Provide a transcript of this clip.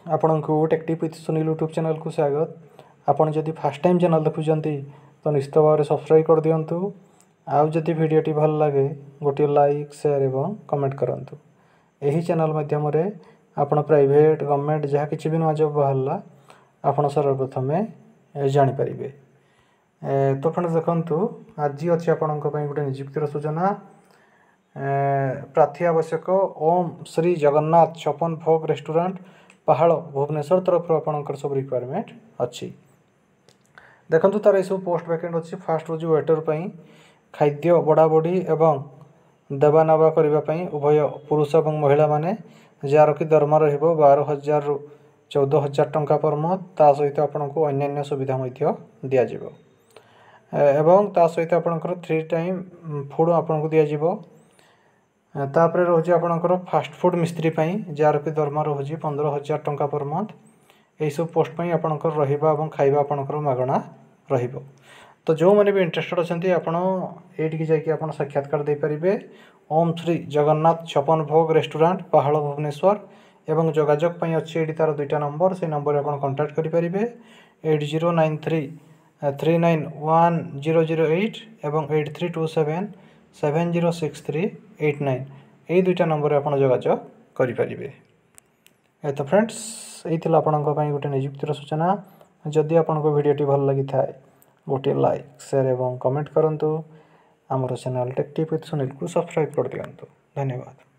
आपण को टेक्टिव with Sunil YouTube channel को स्वागत। आपण जदि फर्स्ट टाइम चैनल देखुचंती तो निश्चित भाव सब्सक्राइब कर दियंतु। आउ जदि वीडियोटी भल लगे गोटे लाइक शेयर एवं कमेंट करंतु। एही चैनल माध्यम रे आपण प्राइवेट गवर्नमेंट जहाँ किछि भी नवा जॉब बाहरला आपण सर्वप्रथम जानि परिबे। तो फ्रेंड्स देखंतु आज अछि आपणक पई गोटे नियुक्तिर सूचना। प्रार्थी आवश्यक ओम श्री जगन्नाथ छपन भोग रेस्टोरेंट पहाड़ भुवनेश्वर तरफ आपंकर सब रिक्वायरमेंट अच्छी। देखो तार सब पोस्ट वैकेंट अच्छी। फास्ट रोज वेटर खाद्य बड़ा बड़ी एवं देवा नवा करने उभय पुरुष और महिला माने जार कि दरमा रहिबो 12,000 रु 14,000 टंका पर मंथ। ता सहित आपन को अन्य सुविधा दिया जिवो एवं ता सहित आपनकर 3 टाइम फूड आपन को दिया जिवो। तापर रोज आपनकर फास्ट फूड मिस्त्री जार कि दरमा रोज 15,000 टंका पर मंथ। यही सब पोस्ट पर आपनकर रहिबा एवं खाइबा आपनकर मागणा रहिबो। तो जो मैंने भी इंटरेस्टेड अच्छा आपड़ ये जाकि आप साक्षात्कार दे पारिबे। ओम श्री जगन्नाथ छपन भोग रेस्टोरेंट पहाड़ भुवनेश्वर एवं जोगाजोग अच्छी ये तार 2टा नंबर से नंबर आप कांटेक्ट करेंगे 8093 391008 एवं 8327 706389 यही 2टा नंबर आप जोगाजोग करेंगे। तो फ्रेंड्स यही आपंपाई गोटे नियुक्तिर सूचना। जदि आपको वीडियोटी भल लगी थाए गोटे लाइक शेयर एवं कमेंट करंतु। आमर चैनल टेक्टिव विथ सुनील को सब्सक्राइब कर दियंतु। धन्यवाद।